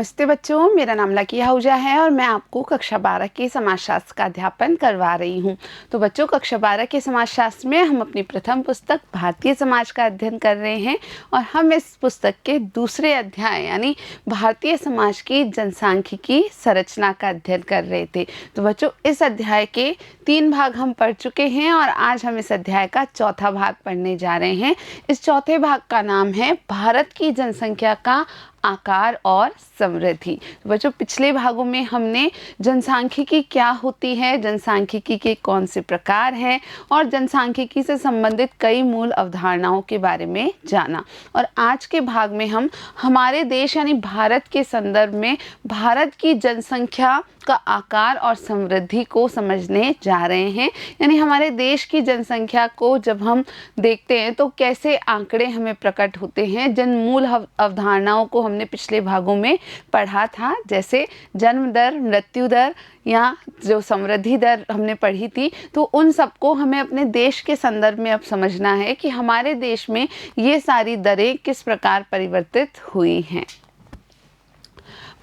नमस्ते बच्चों, मेरा नाम लकी आहूजा है और मैं आपको कक्षा 12 के समाजशास्त्र का अध्यापन करवा रही हूँ। तो बच्चों, कक्षा 12 के समाजशास्त्र में हम अपनी प्रथम पुस्तक भारतीय समाज का अध्ययन कर रहे हैं और हम इस पुस्तक के दूसरे अध्याय यानी भारतीय समाज की जनसांख्यिकी संरचना का अध्ययन कर रहे थे। तो बच्चों, इस अध्याय के 3 भाग हम पढ़ चुके हैं और आज हम इस अध्याय का चौथा भाग पढ़ने जा रहे हैं। इस चौथे भाग का नाम है भारत की जनसंख्या का आकार और समृद्धि। तो बच्चों, पिछले भागों में हमने जनसांख्यिकी क्या होती है, जनसांख्यिकी के कौन से प्रकार हैं और जनसांख्यिकी से संबंधित कई मूल अवधारणाओं के बारे में जाना। और आज के भाग में हम हमारे देश यानी भारत के संदर्भ में भारत की जनसंख्या का आकार और समृद्धि को समझने जा रहे हैं। यानी हमारे देश की जनसंख्या को जब हम देखते हैं तो कैसे आंकड़े हमें प्रकट होते हैं। जिन मूल अवधारणाओं को हमने पिछले भागों में पढ़ा था, जैसे जन्म दर, मृत्यु दर या जो समृद्धि दर हमने पढ़ी थी, तो उन सबको हमें अपने देश के संदर्भ में अब समझना है कि हमारे देश में ये सारी दरें किस प्रकार परिवर्तित हुई हैं।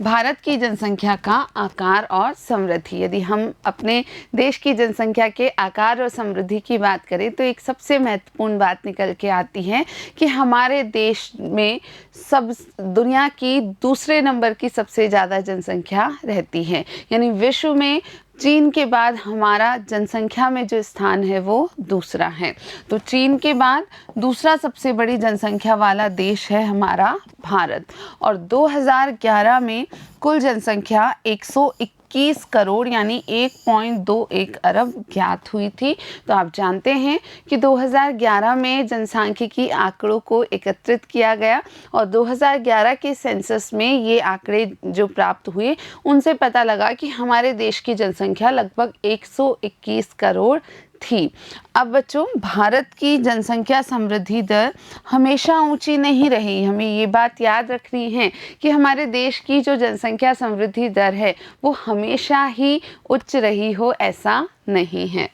भारत की जनसंख्या का आकार और समृद्धि। यदि हम अपने देश की जनसंख्या के आकार और समृद्धि की बात करें तो एक सबसे महत्वपूर्ण बात निकल के आती है कि हमारे देश में दुनिया की दूसरे नंबर की सबसे ज़्यादा जनसंख्या रहती है। यानी विश्व में चीन के बाद हमारा जनसंख्या में जो स्थान है वो दूसरा है। तो चीन के बाद दूसरा सबसे बड़ी जनसंख्या वाला देश है हमारा भारत। और 2011 में कुल जनसंख्या 121 करोड़ यानी 1.21 अरब ज्ञात हुई थी। तो आप जानते हैं कि 2011 में जनसांख्यिकी आंकड़ों को एकत्रित किया गया और 2011 के सेंसस में ये आंकड़े जो प्राप्त हुए उनसे पता लगा कि हमारे देश की जनसंख्या लगभग 121 करोड़ थी। अब बच्चों, भारत की जनसंख्या समृद्धि दर हमेशा ऊंची नहीं रही। हमें ये बात याद रखनी है कि हमारे देश की जो जनसंख्या समृद्धि दर है वो हमेशा ही उच्च रही हो, ऐसा नहीं है।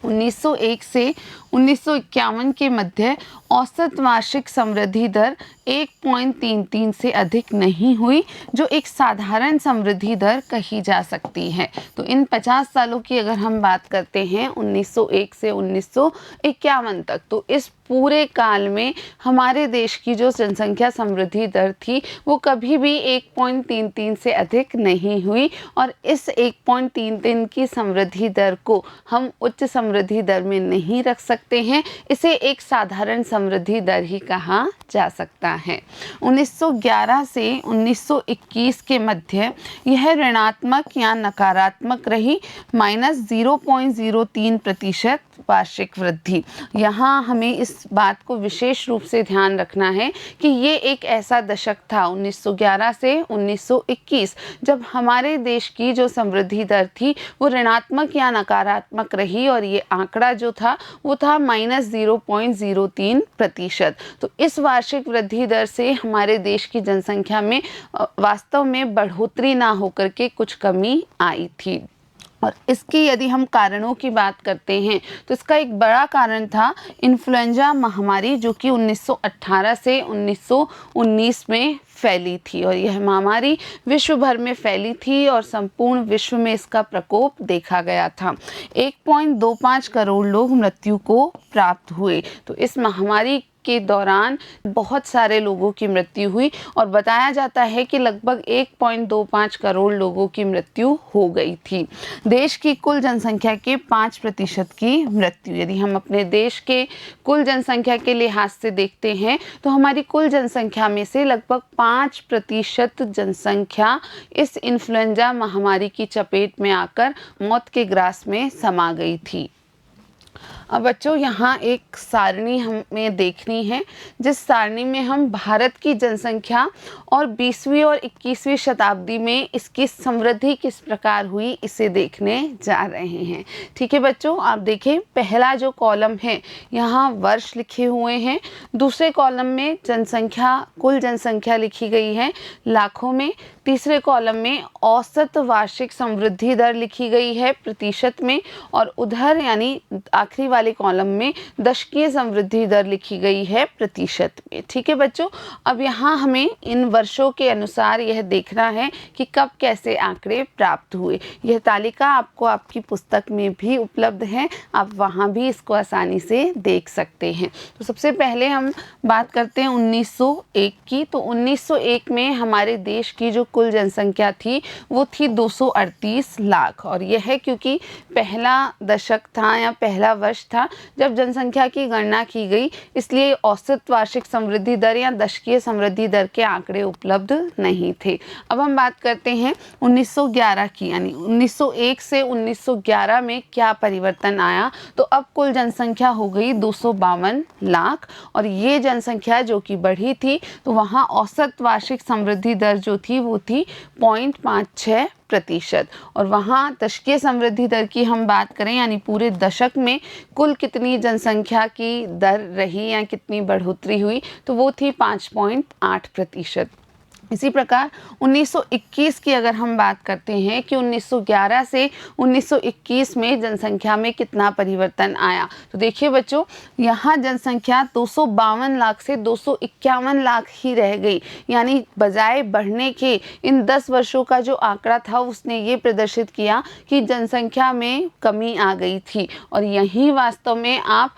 1901 से 1951 के मध्य औसत वार्षिक समृद्धि दर 1.33 से अधिक नहीं हुई, जो एक साधारण समृद्धि दर कही जा सकती है। तो इन 50 सालों की अगर हम बात करते हैं 1901 से 1951 तक, तो इस पूरे काल में हमारे देश की जो जनसंख्या समृद्धि दर थी वो कभी भी 1.33 से अधिक नहीं हुई। और इस 1.33 की समृद्धि दर को हम उच्च समृद्धि दर में नहीं रख सकते हैं, इसे एक साधारण समृद्धि दर ही कहा जा सकता है। 1911 से 1921 के मध्य यह ऋणात्मक या नकारात्मक रही, -0.03% वार्षिक वृद्धि। यहाँ हमें इस बात को विशेष रूप से ध्यान रखना है कि ये एक ऐसा दशक था 1911 से 1921 जब हमारे देश की जो समृद्धि दर थी वो ऋणात्मक या नकारात्मक रही और ये आंकड़ा जो था वो था -0.03%। तो इस वार्षिक वृद्धि दर से हमारे देश की जनसंख्या में वास्तव में बढ़ोतरी ना होकर के कुछ कमी आई थी। और इसकी यदि हम कारणों की बात करते हैं तो इसका एक बड़ा कारण था इन्फ्लुएंजा महामारी, जो कि 1918 से 1919 में फैली थी। और यह महामारी विश्व भर में फैली थी और संपूर्ण विश्व में इसका प्रकोप देखा गया था। 1.25 करोड़ लोग मृत्यु को प्राप्त हुए। तो इस महामारी के दौरान बहुत सारे लोगों की मृत्यु हुई और बताया जाता है कि लगभग 1.25 करोड़ लोगों की मृत्यु हो गई थी। देश की कुल जनसंख्या के 5% की मृत्यु। यदि हम अपने देश के कुल जनसंख्या के लिहाज से देखते हैं तो हमारी कुल जनसंख्या में से लगभग 5% जनसंख्या इस इन्फ्लुएंजा महामारी की चपेट में आकर मौत के ग्रास में समा गई थी। अब बच्चों, यहाँ एक सारणी हमें देखनी है, जिस सारणी में हम भारत की जनसंख्या और 20वीं और 21वीं शताब्दी में इसकी समृद्धि किस प्रकार हुई इसे देखने जा रहे हैं। ठीक है बच्चों, आप देखें, पहला जो कॉलम है यहाँ वर्ष लिखे हुए हैं, दूसरे कॉलम में जनसंख्या, कुल जनसंख्या लिखी गई है लाखों में, तीसरे कॉलम में औसत वार्षिक समृद्धि दर लिखी गई है प्रतिशत में, और उधर यानी आखिरी वाले कॉलम में दशकीय समृद्धि दर लिखी गई है प्रतिशत में। ठीक है बच्चों, अब यहाँ हमें इन वर्षों के अनुसार यह देखना है कि कब कैसे आंकड़े प्राप्त हुए। यह तालिका आपको आपकी पुस्तक में भी उपलब्ध है, आप वहाँ भी इसको आसानी से देख सकते हैं। तो सबसे पहले हम बात करते हैं 1901 की। तो 1901 में हमारे देश की जो कुल जनसंख्या थी वो थी 238 लाख, और यह है क्योंकि पहला दशक था या पहला वर्ष था जब जनसंख्या की गणना की गई, इसलिए औसत वार्षिक समृद्धि दर या दशकीय समृद्धि दर के आंकड़े उपलब्ध नहीं थे। अब हम बात करते हैं 1911 की, यानी 1901 से 1911 में क्या परिवर्तन आया। तो अब कुल जनसंख्या हो गई 252 लाख, और ये जनसंख्या जो कि बढ़ी थी तो वहाँ औसत वार्षिक समृद्धि दर जो थी वो थी 0.56%। और वहाँ दशकीय समृद्धि दर की हम बात करें यानी पूरे दशक में कुल कितनी जनसंख्या की दर रही या कितनी बढ़ोतरी हुई, तो वो थी 5.8%। इसी प्रकार 1921 की अगर हम बात करते हैं कि 1911 से 1921 में जनसंख्या में कितना परिवर्तन आया, तो देखिए बच्चों, यहाँ जनसंख्या 252 लाख से 251 लाख ही रह गई, यानी बजाय बढ़ने के इन 10 वर्षों का जो आंकड़ा था उसने ये प्रदर्शित किया कि जनसंख्या में कमी आ गई थी। और यही वास्तव में आप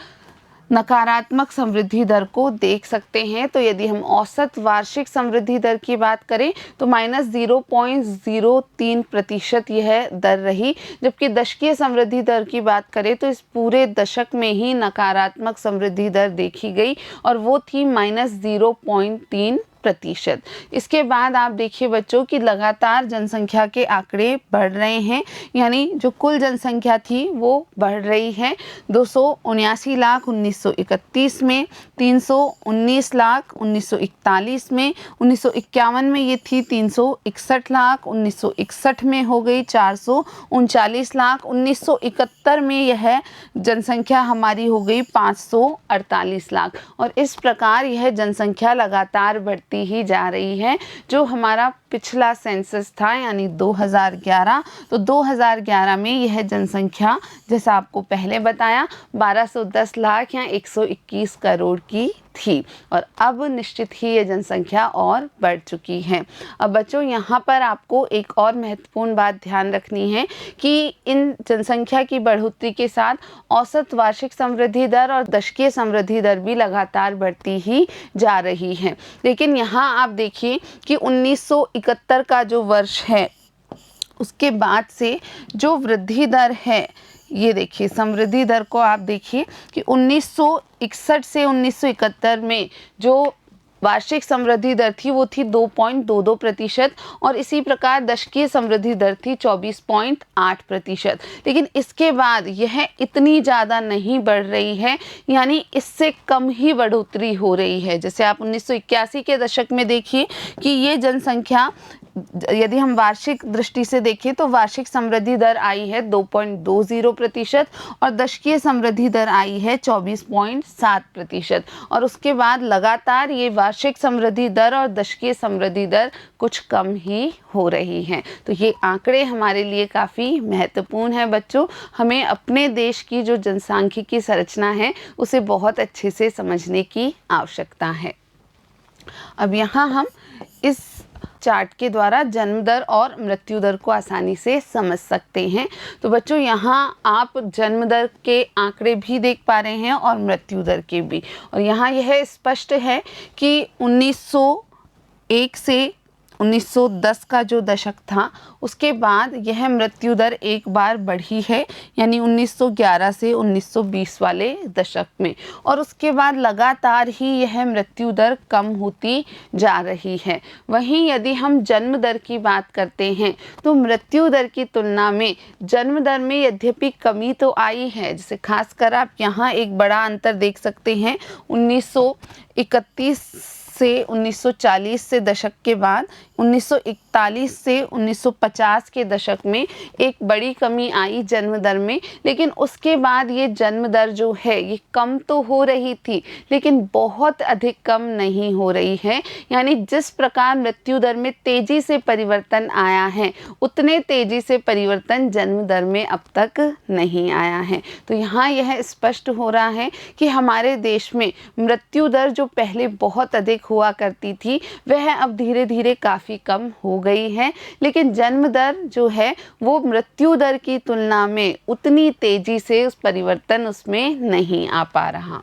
नकारात्मक समृद्धि दर को देख सकते हैं। तो यदि हम औसत वार्षिक समृद्धि दर की बात करें तो -0.03% यह दर रही, जबकि दशकीय समृद्धि दर की बात करें तो इस पूरे दशक में ही नकारात्मक समृद्धि दर देखी गई और वो थी -0.3%। इसके बाद आप देखिए बच्चों कि लगातार जनसंख्या के आंकड़े बढ़ रहे हैं, यानी जो कुल जनसंख्या थी वो बढ़ रही है। 279 लाख 1931 में, 319 लाख 1941 में, 1951 में ये थी 361 लाख, 1961 में हो गई 439 लाख, 1971 में यह जनसंख्या हमारी हो गई 548 लाख। और इस प्रकार यह जनसंख्या लगातार बढ़ती ही जा रही है। जो हमारा पिछला सेंसस था यानी 2011, तो 2011 में यह जनसंख्या जैसा आपको पहले बताया 1210 लाख या 121 करोड़ की थी, और अब निश्चित ही ये जनसंख्या और बढ़ चुकी है। अब बच्चों यहाँ पर आपको एक और महत्वपूर्ण बात ध्यान रखनी है कि इन जनसंख्या की बढ़ोतरी के साथ औसत वार्षिक समृद्धि दर और दशकीय समृद्धि दर भी लगातार बढ़ती ही जा रही है। लेकिन यहाँ आप देखिए कि 1971 का जो वर्ष है उसके बाद से जो वृद्धि दर है, ये देखिए समृद्धि दर को आप देखिए कि 1961 से 1971 में जो वार्षिक समृद्धि दर थी वो थी 2.22%, और इसी प्रकार दशकीय समृद्धि दर थी 24.8%। लेकिन इसके बाद यह इतनी ज़्यादा नहीं बढ़ रही है, यानी इससे कम ही बढ़ोतरी हो रही है। जैसे आप 1981 के दशक में देखिए कि ये जनसंख्या, यदि हम वार्षिक दृष्टि से देखें तो वार्षिक समृद्धि दर आई है 2.20% और दशकीय समृद्धि दर आई है 24.7%, और उसके बाद लगातार ये वार्षिक समृद्धि दर और दशकीय समृद्धि दर कुछ कम ही हो रही हैं। तो ये आंकड़े हमारे लिए काफ़ी महत्वपूर्ण है बच्चों। हमें अपने देश की जो जनसांख्यिकी संरचना है उसे बहुत अच्छे से समझने की आवश्यकता है। अब यहाँ हम इस चार्ट के द्वारा जन्म दर और मृत्यु दर को आसानी से समझ सकते हैं। तो बच्चों यहाँ आप जन्म दर के आंकड़े भी देख पा रहे हैं और मृत्यु दर के भी, और यहाँ यह स्पष्ट है कि 1901 से 1910 का जो दशक था उसके बाद यह मृत्यु दर एक बार बढ़ी है, यानी 1911 से 1920 वाले दशक में, और उसके बाद लगातार ही यह मृत्यु दर कम होती जा रही है। वहीं यदि हम जन्म दर की बात करते हैं तो मृत्यु दर की तुलना में जन्म दर में यद्यपि कमी तो आई है, जैसे खासकर आप यहाँ एक बड़ा अंतर देख सकते हैं 1931 से 1940 से दशक के बाद 1941 से 1950 के दशक में एक बड़ी कमी आई जन्म दर में, लेकिन उसके बाद ये जन्म दर जो है ये कम तो हो रही थी, लेकिन बहुत अधिक कम नहीं हो रही है। यानी जिस प्रकार मृत्यु दर में तेजी से परिवर्तन आया है, उतने तेजी से परिवर्तन जन्म दर में अब तक नहीं आया है। तो यहाँ यह स्पष्ट हो रहा है कि हमारे देश में मृत्यु दर जो पहले बहुत अधिक हुआ करती थी, वह अब धीरे धीरे काफ़ी कम हो गई है, लेकिन जन्म दर जो है वो मृत्यु दर की तुलना में उतनी तेजी से उस परिवर्तन उसमें नहीं आ पा रहा।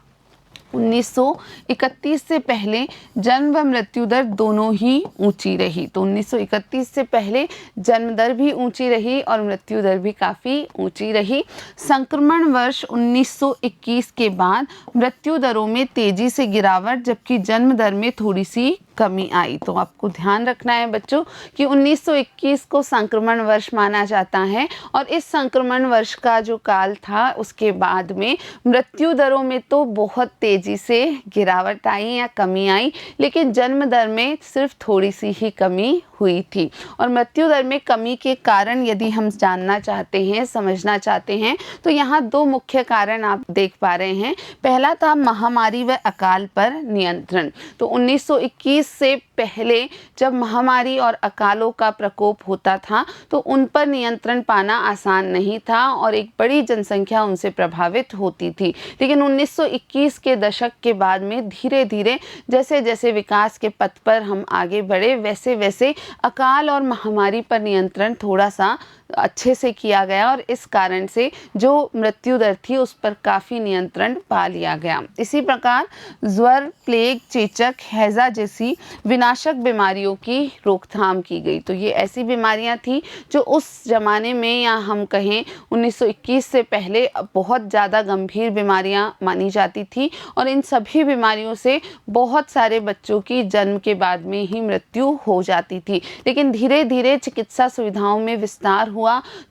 1931 से पहले जन्म व मृत्यु दर दोनों ही ऊंची रही। तो 1931 से पहले जन्म दर भी ऊंची रही और मृत्यु दर भी काफ़ी ऊंची रही। संक्रमण वर्ष 1921 के बाद मृत्यु दरों में तेज़ी से गिरावट, जबकि जन्म दर में थोड़ी सी कमी आई। तो आपको ध्यान रखना है बच्चों कि 1921 को संक्रमण वर्ष माना जाता है और इस संक्रमण वर्ष का जो काल था उसके बाद में मृत्यु दरों में तो बहुत तेज़ी से गिरावट आई या कमी आई, लेकिन जन्म दर में सिर्फ थोड़ी सी ही कमी हुई थी। और मृत्यु दर में कमी के कारण यदि हम जानना चाहते हैं, समझना चाहते हैं, तो यहाँ दो मुख्य कारण आप देख पा रहे हैं। पहला था महामारी व अकाल पर नियंत्रण। तो 1921 से पहले जब महामारी और अकालों का प्रकोप होता था तो उन पर नियंत्रण पाना आसान नहीं था और एक बड़ी जनसंख्या उनसे प्रभावित होती थी। लेकिन 1921 के दशक के बाद में धीरे धीरे जैसे जैसे विकास के पथ पर हम आगे बढ़े, वैसे वैसे अकाल और महामारी पर नियंत्रण थोड़ा सा अच्छे से किया गया और इस कारण से जो मृत्यु दर थी उस पर काफ़ी नियंत्रण पा लिया गया। इसी प्रकार ज्वर, प्लेग, चेचक, हैज़ा जैसी विनाशक बीमारियों की रोकथाम की गई। तो ये ऐसी बीमारियां थी जो उस ज़माने में या हम कहें 1921 से पहले बहुत ज़्यादा गंभीर बीमारियां मानी जाती थी और इन सभी बीमारियों से बहुत सारे बच्चों की जन्म के बाद में ही मृत्यु हो जाती थी। लेकिन धीरे धीरे चिकित्सा सुविधाओं में विस्तार हुआ,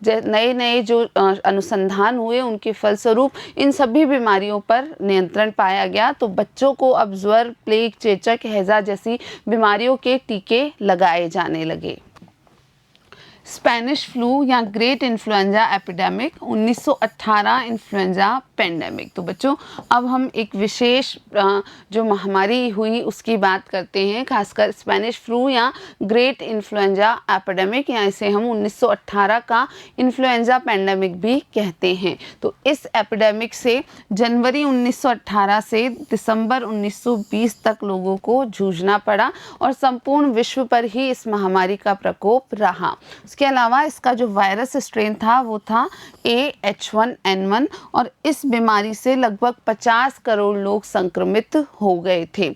नए नए जो अनुसंधान हुए उनके फलस्वरूप इन सभी बीमारियों पर नियंत्रण पाया गया। तो बच्चों को अब ज्वर, प्लेग, चेचक, हैज़ा जैसी बीमारियों के टीके लगाए जाने लगे। स्पेनिश फ्लू या great influenza epidemic, 1918 influenza pandemic. तो बच्चों अब हम एक विशेष जो महामारी हुई उसकी बात करते हैं, खासकर स्पेनिश फ्लू या ग्रेट इन्फ्लुएंजा एपिडेमिक, या इसे हम 1918 का इन्फ्लुएंजा पेंडेमिक भी कहते हैं। तो इस एपिडेमिक से जनवरी 1918 से दिसंबर 1920 तक लोगों को जूझना पड़ा और संपूर्ण विश्व पर ही इस महामारी का प्रकोप रहा। इसके अलावा इसका जो वायरस स्ट्रेन था वो था AH1N1 और इस बीमारी से लगभग 50 करोड़ लोग संक्रमित हो गए थे।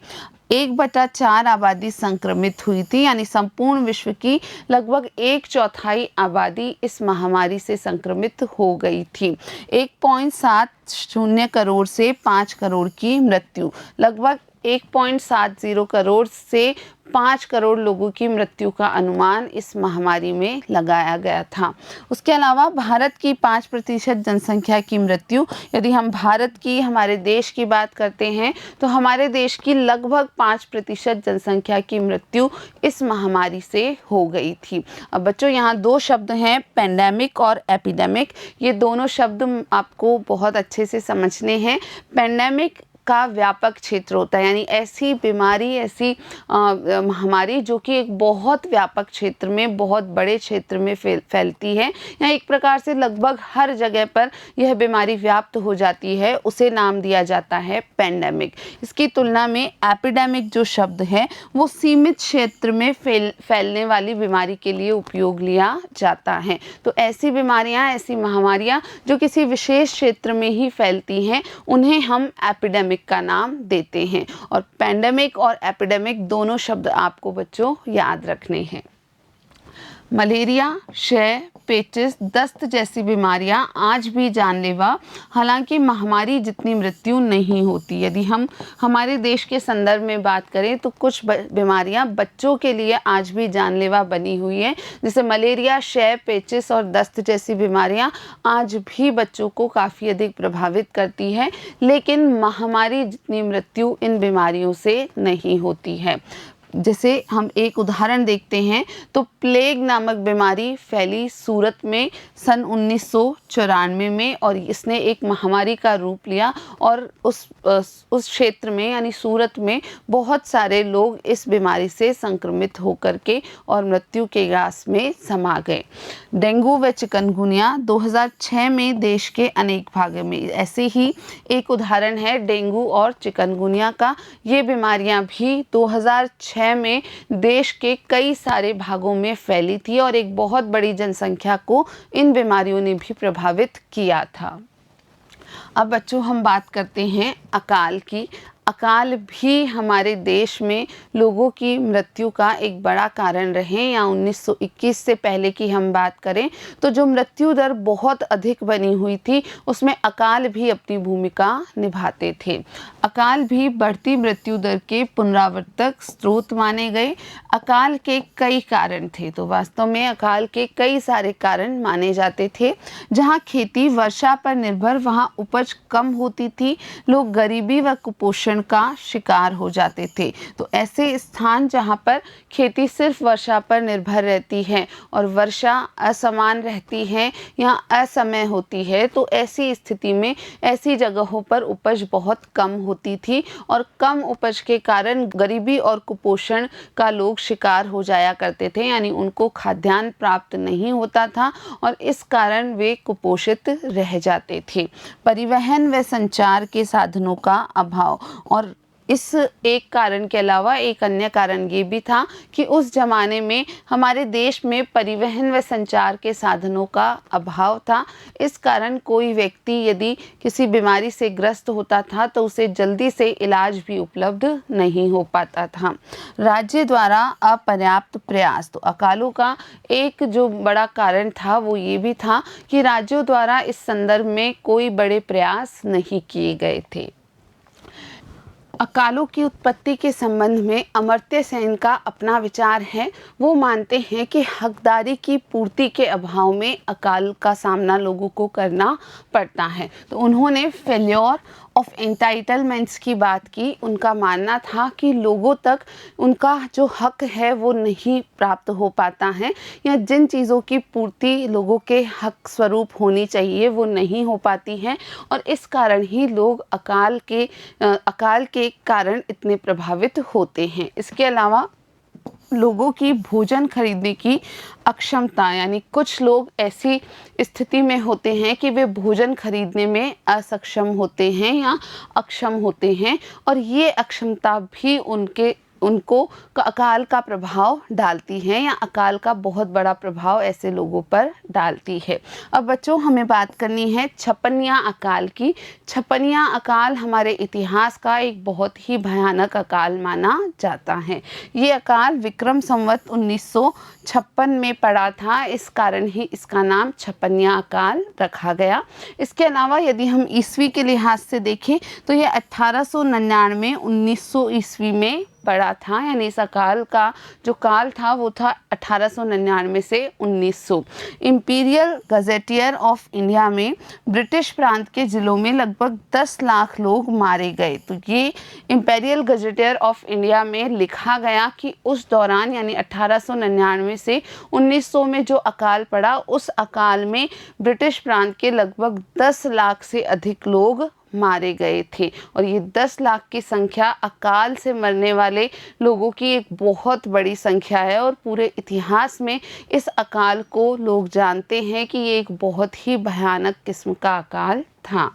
1/4 आबादी संक्रमित हुई थी, यानी संपूर्ण विश्व की लगभग 1/4 आबादी इस महामारी से संक्रमित हो गई थी। 1.70 करोड़ से 5 करोड़ की मृत्यु, लगभग 1.70 करोड़ से 5 करोड़ लोगों की मृत्यु का अनुमान इस महामारी में लगाया गया था। उसके अलावा भारत की 5% जनसंख्या की मृत्यु, यदि हम भारत की, हमारे देश की बात करते हैं तो हमारे देश की लगभग 5% जनसंख्या की मृत्यु इस महामारी से हो गई थी। अब बच्चों यहाँ दो शब्द हैं, पेंडेमिक और एपिडेमिक। ये दोनों शब्द आपको बहुत अच्छे से समझने हैं। पेंडेमिक का व्यापक क्षेत्र होता है, यानी ऐसी बीमारी, ऐसी महामारी जो कि एक बहुत व्यापक क्षेत्र में, बहुत बड़े क्षेत्र में फैलती है, या एक प्रकार से लगभग हर जगह पर यह बीमारी व्याप्त हो जाती है, उसे नाम दिया जाता है पेंडेमिक। इसकी तुलना में एपिडेमिक जो शब्द है वो सीमित क्षेत्र में फैलने वाली बीमारी के लिए उपयोग लिया जाता है। तो ऐसी बीमारियां, ऐसी महामारियां जो किसी विशेष क्षेत्र में ही फैलती हैं, उन्हें हम एपिडेमिक का नाम देते हैं। और पेंडेमिक और एपिडेमिक दोनों शब्द आपको बच्चों याद रखने हैं। मलेरिया, क्षय, पेचिस, दस्त जैसी बीमारियां आज भी जानलेवा, हालांकि महामारी जितनी मृत्यु नहीं होती। यदि हम हमारे देश के संदर्भ में बात करें तो कुछ बीमारियां बच्चों के लिए आज भी जानलेवा बनी हुई है, जैसे मलेरिया, क्षय, पेचिस और दस्त जैसी बीमारियां आज भी बच्चों को काफ़ी अधिक प्रभावित करती है, लेकिन महामारी जितनी मृत्यु इन बीमारियों से नहीं होती है। जैसे हम एक उदाहरण देखते हैं तो प्लेग नामक बीमारी फैली सूरत में सन 1994 में और इसने एक महामारी का रूप लिया और उस क्षेत्र में यानी सूरत में बहुत सारे लोग इस बीमारी से संक्रमित होकर के और मृत्यु के गास में समा गए। डेंगू व चिकनगुनिया 2006 में देश के अनेक भागों में, ऐसे ही एक उदाहरण है डेंगू और चिकनगुनिया का। ये बीमारियां भी 2006 में देश के कई सारे भागों में फैली थी और एक बहुत बड़ी जनसंख्या को इन बीमारियों ने भी प्रभावित किया था। अब बच्चों हम बात करते हैं अकाल की। अकाल भी हमारे देश में लोगों की मृत्यु का एक बड़ा कारण रहे। या 1921 से पहले की हम बात करें तो जो मृत्यु दर बहुत अधिक बनी हुई थी उसमें अकाल भी अपनी भूमिका निभाते थे। अकाल भी बढ़ती मृत्यु दर के पुनरावर्तक स्रोत माने गए। अकाल के कई कारण थे, तो वास्तव में अकाल के कई सारे कारण माने जाते थे। जहाँ खेती वर्षा पर निर्भर वहाँ उपज कम होती थी, लोग गरीबी व कुपोषण का शिकार हो जाते थे। तो ऐसे स्थान जहाँ पर खेती सिर्फ वर्षा पर निर्भर रहती है और वर्षा असमान रहती है या असमय होती है, तो ऐसी स्थिति में ऐसी जगहों पर उपज बहुत कम होती थी और कम उपज के कारण गरीबी और कुपोषण का लोग शिकार हो जाया करते थे, यानी उनको खाद्यान्न प्राप्त नहीं होता था और इस कारण वे कुपोषित रह जाते थे। परिवहन व संचार के साधनों का अभाव, और इस एक कारण के अलावा एक अन्य कारण ये भी था कि उस ज़माने में हमारे देश में परिवहन व संचार के साधनों का अभाव था। इस कारण कोई व्यक्ति यदि किसी बीमारी से ग्रस्त होता था तो उसे जल्दी से इलाज भी उपलब्ध नहीं हो पाता था। राज्य द्वारा अपर्याप्त प्रयास, तो अकालों का एक जो बड़ा कारण था वो ये भी था कि राज्यों द्वारा इस संदर्भ में कोई बड़े प्रयास नहीं किए गए थे। अकालों की उत्पत्ति के संबंध में अमर्त्य सेन का अपना विचार है। वो मानते हैं कि हकदारी की पूर्ति के अभाव में अकाल का सामना लोगों को करना पड़ता है। तो उन्होंने फेल्योर ऑफ एंटाइटलमेंट्स की बात की। उनका मानना था कि लोगों तक उनका जो हक है वो नहीं प्राप्त हो पाता है, या जिन चीज़ों की पूर्ति लोगों के हक स्वरूप होनी चाहिए वो नहीं हो पाती है, और इस कारण ही लोग अकाल के कारण इतने प्रभावित होते हैं। इसके अलावा लोगों की भोजन खरीदने की अक्षमता, यानी कुछ लोग ऐसी स्थिति में होते हैं कि वे भोजन खरीदने में असक्षम होते हैं या अक्षम होते हैं, और ये अक्षमता भी उनको अकाल का प्रभाव डालती है या अकाल का बहुत बड़ा प्रभाव ऐसे लोगों पर डालती है। अब बच्चों हमें बात करनी है छपनिया अकाल की। छपनिया अकाल हमारे इतिहास का एक बहुत ही भयानक अकाल माना जाता है। ये अकाल विक्रम संवत 1956 में पड़ा था, इस कारण ही इसका नाम छपनिया अकाल रखा गया। इसके अलावा यदि हम ईस्वी के लिहाज से देखें तो ये 1899 1900 ईस्वी में पड़ा था, यानी इस अकाल का जो काल था वो था 1899 से 1900। इंपीरियल गजेटियर ऑफ इंडिया में ब्रिटिश प्रांत के ज़िलों में लगभग 10 लाख लोग मारे गए। तो ये इंपीरियल गजेटियर ऑफ इंडिया में लिखा गया कि उस दौरान यानी 1899 से 1900 में जो अकाल पड़ा, उस अकाल में ब्रिटिश प्रांत के लगभग 10 लाख से अधिक लोग मारे गए थे। और ये 10 लाख की संख्या अकाल से मरने वाले लोगों की एक बहुत बड़ी संख्या है, और पूरे इतिहास में इस अकाल को लोग जानते हैं कि ये एक बहुत ही भयानक किस्म का अकाल था।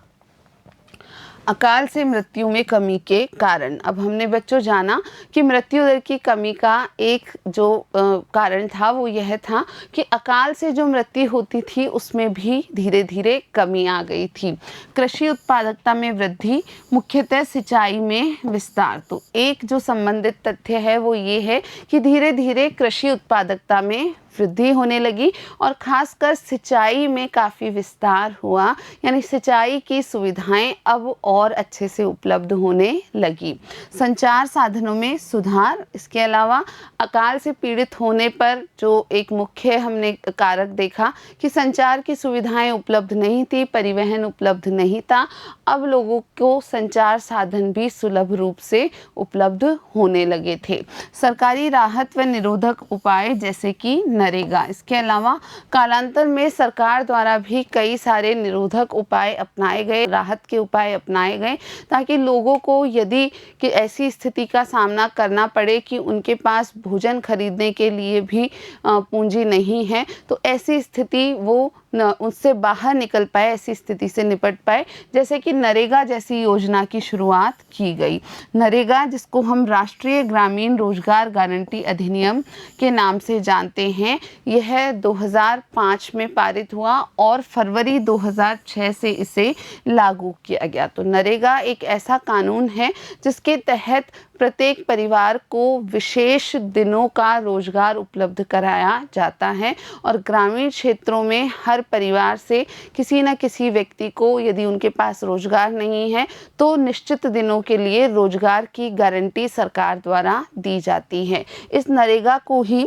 अकाल से मृत्यु में कमी के कारण। अब हमने बच्चों जाना कि मृत्यु दर की कमी का एक जो कारण था वो यह था कि अकाल से जो मृत्यु होती थी उसमें भी धीरे धीरे कमी आ गई थी। कृषि उत्पादकता में वृद्धि, मुख्यतः सिंचाई में विस्तार। तो एक जो संबंधित तथ्य है वो ये है कि धीरे धीरे कृषि उत्पादकता में वृद्धि होने लगी और ख़ासकर सिंचाई में काफ़ी विस्तार हुआ, यानी सिंचाई की सुविधाएं अब और अच्छे से उपलब्ध होने लगी। संचार साधनों में सुधार, इसके अलावा अकाल से पीड़ित होने पर जो एक मुख्य हमने कारक देखा कि संचार की सुविधाएं उपलब्ध नहीं थी, परिवहन उपलब्ध नहीं था, अब लोगों को संचार साधन भी सुलभ रूप से उपलब्ध होने लगे थे। सरकारी राहत व निरोधक उपाय जैसे कि नरेगा, इसके अलावा कालांतर में सरकार द्वारा भी कई सारे निरोधक उपाय अपनाए गए, राहत के उपाय अपनाए गए, ताकि लोगों को यदि कि ऐसी स्थिति का सामना करना पड़े कि उनके पास भोजन खरीदने के लिए भी पूंजी नहीं है, तो ऐसी स्थिति वो उससे बाहर निकल पाए, ऐसी स्थिति से निपट पाए। जैसे कि नरेगा जैसी योजना की शुरुआत की गई। नरेगा, जिसको हम राष्ट्रीय ग्रामीण रोजगार गारंटी अधिनियम के नाम से जानते हैं, यह 2005 में पारित हुआ और फरवरी 2006 से इसे लागू किया गया। तो नरेगा एक ऐसा कानून है जिसके तहत प्रत्येक परिवार को विशेष दिनों का रोजगार उपलब्ध कराया जाता है और ग्रामीण क्षेत्रों में हर परिवार से किसी न किसी व्यक्ति को, यदि उनके पास रोजगार नहीं है, तो निश्चित दिनों के लिए रोजगार की गारंटी सरकार द्वारा दी जाती है। इस नरेगा को ही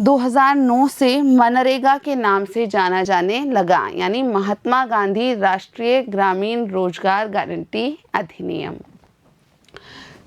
2009 से मनरेगा के नाम से जाना जाने लगा, यानी महात्मा गांधी राष्ट्रीय ग्रामीण रोजगार गारंटी अधिनियम।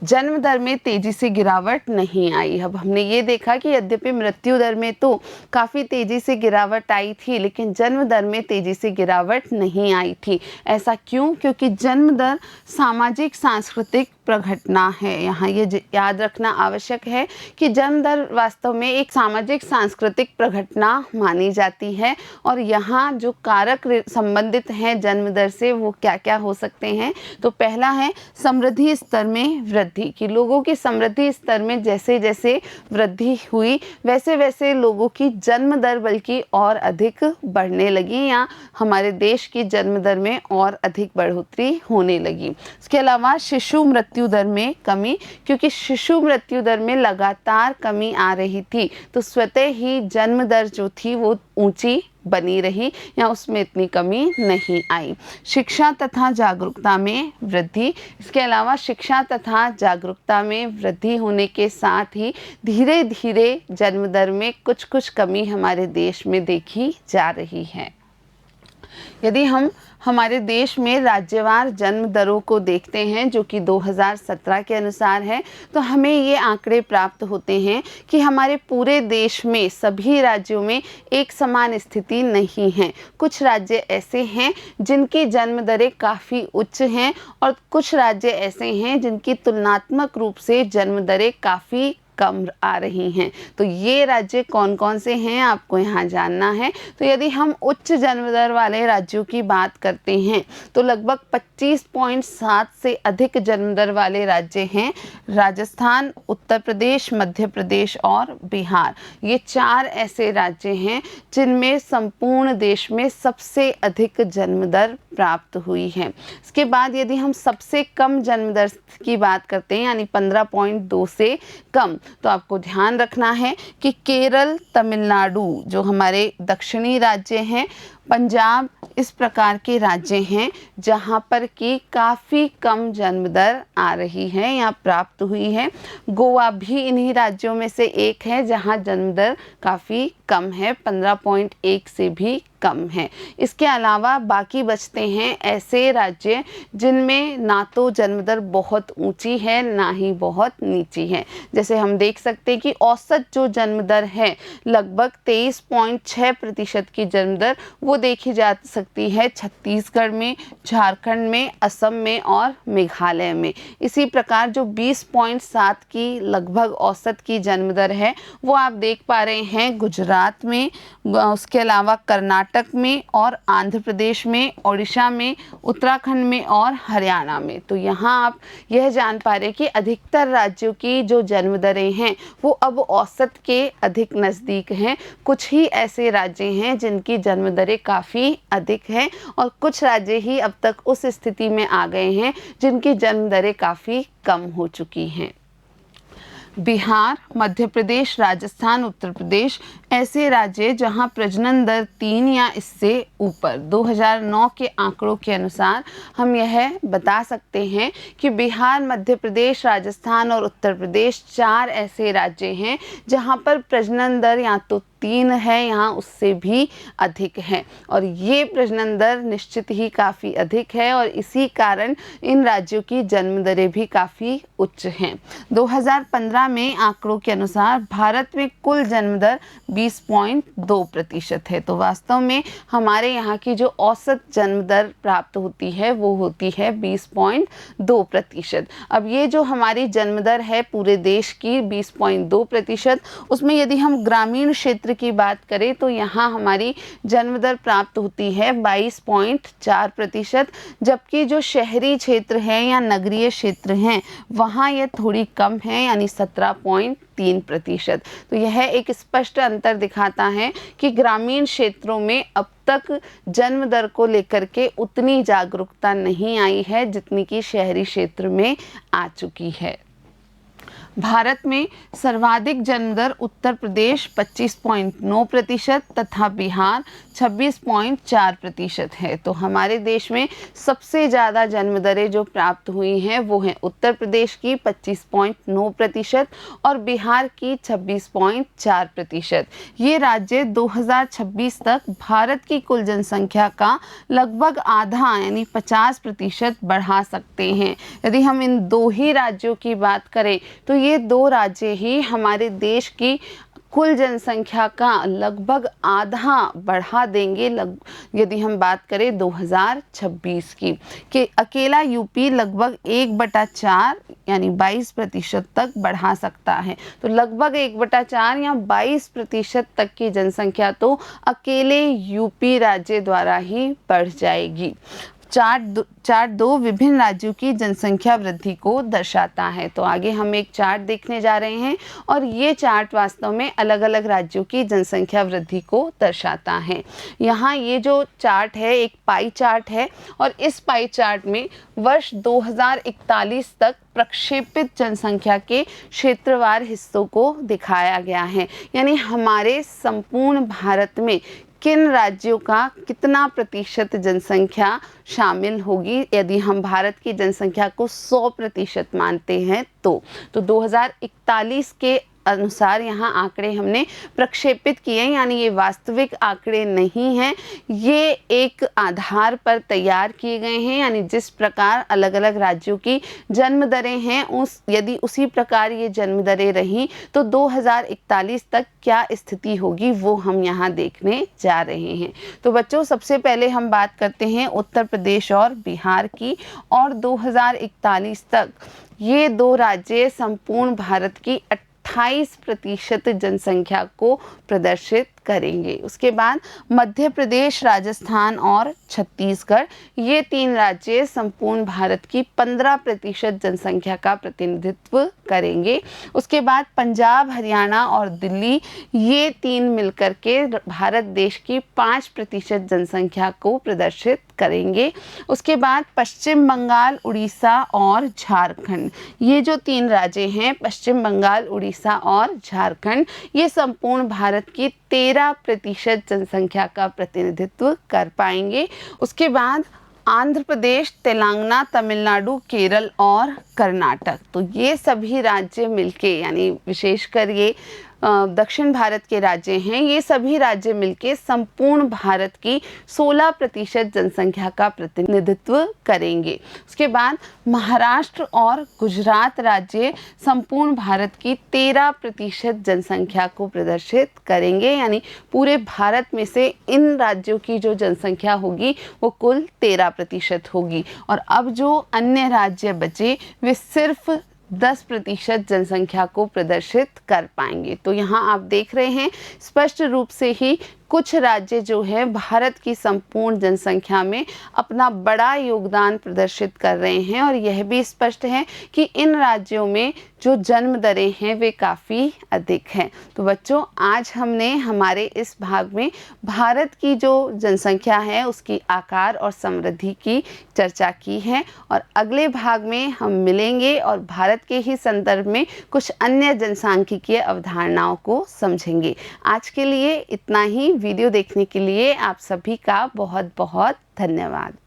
जन्म दर में तेजी से गिरावट नहीं आई। अब हमने ये देखा कि यद्यपि मृत्यु दर में तो काफ़ी तेजी से गिरावट आई थी, लेकिन जन्म दर में तेजी से गिरावट नहीं आई थी। ऐसा क्यों? क्योंकि जन्म दर सामाजिक सांस्कृतिक प्रघटना है। यहाँ ये याद रखना आवश्यक है कि जन्म दर वास्तव में एक सामाजिक सांस्कृतिक प्रघटना मानी जाती है और यहाँ जो कारक संबंधित हैं जन्म दर से वो क्या क्या हो सकते हैं। तो पहला है समृद्धि स्तर में वृद्धि, कि लोगों की समृद्धि स्तर में जैसे जैसे वृद्धि हुई वैसे वैसे लोगों की जन्म दर बल्कि और अधिक बढ़ने लगी, या हमारे देश की जन्म दर में और अधिक बढ़ोतरी होने लगी। इसके अलावा शिशु मृत्यु दर में कमी, क्योंकि शिशु मृत्यु दर में लगातार कमी आ रही थी, तो स्वतः ही जन्म दर जो थी वो ऊंची बनी रही या उसमें इतनी कमी नहीं आई। शिक्षा तथा जागरूकता में वृद्धि, इसके अलावा शिक्षा तथा जागरूकता में वृद्धि होने के साथ ही धीरे धीरे जन्म दर में कुछ कुछ कमी हमारे देश में देखी जा रही है। यदि हम हमारे देश में राज्यवार जन्म दरों को देखते हैं, जो कि 2017 के अनुसार है, तो हमें ये आंकड़े प्राप्त होते हैं कि हमारे पूरे देश में सभी राज्यों में एक समान स्थिति नहीं है। कुछ राज्य ऐसे हैं जिनकी जन्म दरें काफ़ी उच्च हैं और कुछ राज्य ऐसे हैं जिनकी तुलनात्मक रूप से जन्म दरें काफ़ी कम आ रही हैं। तो ये राज्य कौन कौन से हैं आपको यहाँ जानना है। तो यदि हम उच्च जन्म दर वाले राज्यों की बात करते हैं तो लगभग 25.7 से अधिक जन्म दर वाले राज्य हैं राजस्थान, उत्तर प्रदेश, मध्य प्रदेश और बिहार। ये 4 ऐसे राज्य हैं जिनमें संपूर्ण देश में सबसे अधिक जन्म दर प्राप्त हुई है। इसके बाद यदि हम सबसे कम जन्म दर की बात करते हैं, यानी 15.2 से कम, तो आपको ध्यान रखना है कि केरल, तमिलनाडु जो हमारे दक्षिणी राज्य हैं, पंजाब, इस प्रकार के राज्य हैं जहाँ पर कि काफ़ी कम जन्म दर आ रही है या प्राप्त हुई है। गोवा भी इन्हीं राज्यों में से एक है जहाँ जन्म दर काफ़ी कम है, 15.1 से भी कम है। इसके अलावा बाकी बचते हैं ऐसे राज्य जिनमें ना तो जन्म दर बहुत ऊंची है ना ही बहुत नीची है। जैसे हम देख सकते हैं कि औसत जो जन्म दर है लगभग 23.6% की जन्म दर वो देखी जा सकती है छत्तीसगढ़ में, झारखंड में, असम में और मेघालय में। इसी प्रकार जो 20.7 की लगभग औसत की जन्म दर है वो आप देख पा रहे हैं गुजरात में, उसके अलावा कर्नाटक में और आंध्र प्रदेश में, ओडिशा में, उत्तराखंड में और हरियाणा में। तो यहाँ आप यह जान पा रहे कि अधिकतर राज्यों की जो जन्म दरें हैं वो अब औसत के अधिक नज़दीक हैं। कुछ ही ऐसे राज्य हैं जिनकी जन्म दरें काफ़ी अधिक हैं और कुछ राज्य ही अब तक उस स्थिति में आ गए हैं जिनकी जन्म दरें काफ़ी कम हो चुकी हैं। बिहार, मध्य प्रदेश, राजस्थान, उत्तर प्रदेश, ऐसे राज्य जहां प्रजनन दर 3 या इससे ऊपर। 2009 के आंकड़ों के अनुसार हम यह बता सकते हैं कि बिहार, मध्य प्रदेश, राजस्थान और उत्तर प्रदेश 4 ऐसे राज्य हैं जहां पर प्रजनन दर या तो 3 है, यहाँ उससे भी अधिक है। और ये प्रजनन दर निश्चित ही काफ़ी अधिक है और इसी कारण इन राज्यों की जन्म दरें भी काफ़ी उच्च हैं। 2015 में आंकड़ों के अनुसार भारत में कुल जन्म दर 20.2% है। तो वास्तव में हमारे यहाँ की जो औसत जन्म दर प्राप्त होती है वो होती है 20.2%। अब ये जो हमारी जन्म दर है पूरे देश की 20.2%, उसमें यदि हम ग्रामीण क्षेत्र की बात करें तो यहाँ हमारी जन्म दर प्राप्त होती है 22.4%, जबकि जो शहरी क्षेत्र है या नगरीय क्षेत्र हैं वहाँ यह थोड़ी कम है, यानी 17.3%। तो यह एक स्पष्ट अंतर दिखाता है कि ग्रामीण क्षेत्रों में अब तक जन्म दर को लेकर के उतनी जागरूकता नहीं आई है जितनी कि शहरी क्षेत्र में आ चुकी है। भारत में सर्वाधिक जन्म दर उत्तर प्रदेश 25.9% तथा बिहार 26.4% है। तो हमारे देश में सबसे ज़्यादा जन्म दरें जो प्राप्त हुई हैं वो हैं उत्तर प्रदेश की 25.9% और बिहार की 26.4%। ये राज्य 2026 तक भारत की कुल जनसंख्या का लगभग आधा यानी 50% बढ़ा सकते हैं। यदि हम इन दो ही राज्यों की बात करें तो ये दो राज्य ही हमारे देश की कुल जनसंख्या का लगभग आधा बढ़ा देंगे। यदि हम बात करें 2026 की, कि अकेला यूपी लगभग 1/4 यानी 22% तक बढ़ा सकता है। तो लगभग 1/4 या 22% तक की जनसंख्या तो अकेले यूपी राज्य द्वारा ही बढ़ जाएगी। चार्ट 2 विभिन्न राज्यों की जनसंख्या वृद्धि को दर्शाता है। तो आगे हम एक चार्ट देखने जा रहे हैं और ये चार्ट वास्तव में अलग अलग राज्यों की जनसंख्या वृद्धि को दर्शाता है। यहाँ ये जो चार्ट है एक पाई चार्ट है और इस पाई चार्ट में वर्ष 2041 तक प्रक्षेपित जनसंख्या के क्षेत्रवार हिस्सों को दिखाया गया है, यानी हमारे संपूर्ण भारत में किन राज्यों का कितना प्रतिशत जनसंख्या शामिल होगी यदि हम भारत की जनसंख्या को 100% मानते हैं। तो 2041 के अनुसार यहाँ आंकड़े हमने प्रक्षेपित किए, यानी ये वास्तविक आंकड़े नहीं हैं, ये एक आधार पर तैयार किए गए हैं। यानी जिस प्रकार अलग अलग राज्यों की जन्म दरें हैं यदि उसी प्रकार ये जन्म दरें रहीं तो 2041 तक क्या स्थिति होगी वो हम यहाँ देखने जा रहे हैं। तो बच्चों, सबसे पहले हम बात करते हैं उत्तर प्रदेश और बिहार की, और 2041 तक ये दो राज्य संपूर्ण भारत की 28% जनसंख्या को प्रदर्शित करेंगे। उसके बाद मध्य प्रदेश, राजस्थान और छत्तीसगढ़, ये 3 राज्य संपूर्ण भारत की 15% जनसंख्या का प्रतिनिधित्व करेंगे। उसके बाद पंजाब, हरियाणा और दिल्ली, ये 3 मिलकर के भारत देश की 5% जनसंख्या को प्रदर्शित करेंगे। उसके बाद पश्चिम बंगाल, उड़ीसा और झारखंड, ये जो 3 राज्य हैं पश्चिम बंगाल, उड़ीसा और झारखंड, ये संपूर्ण भारत की 13% जनसंख्या का प्रतिनिधित्व कर पाएंगे। उसके बाद आंध्र प्रदेश, तेलंगाना, तमिलनाडु, केरल और कर्नाटक, तो ये सभी राज्य मिलके, यानी विशेषकर ये दक्षिण भारत के राज्य हैं, ये सभी राज्य मिलके संपूर्ण भारत की 16% जनसंख्या का प्रतिनिधित्व करेंगे। उसके बाद महाराष्ट्र और गुजरात राज्य संपूर्ण भारत की 13% जनसंख्या को प्रदर्शित करेंगे, यानी पूरे भारत में से इन राज्यों की जो जनसंख्या होगी वो कुल 13% होगी। और अब जो अन्य राज्य बचे वे सिर्फ 10% जनसंख्या को प्रदर्शित कर पाएंगे। तो यहाँ आप देख रहे हैं स्पष्ट रूप से ही कुछ राज्य जो है भारत की संपूर्ण जनसंख्या में अपना बड़ा योगदान प्रदर्शित कर रहे हैं और यह भी स्पष्ट है कि इन राज्यों में जो जन्म दरें हैं वे काफ़ी अधिक हैं। तो बच्चों, आज हमने हमारे इस भाग में भारत की जो जनसंख्या है उसकी आकार और समृद्धि की चर्चा की है और अगले भाग में हम मिलेंगे और भारत के ही संदर्भ में कुछ अन्य जनसांख्यिकीय अवधारणाओं को समझेंगे। आज के लिए इतना ही। वीडियो देखने के लिए आप सभी का बहुत बहुत धन्यवाद।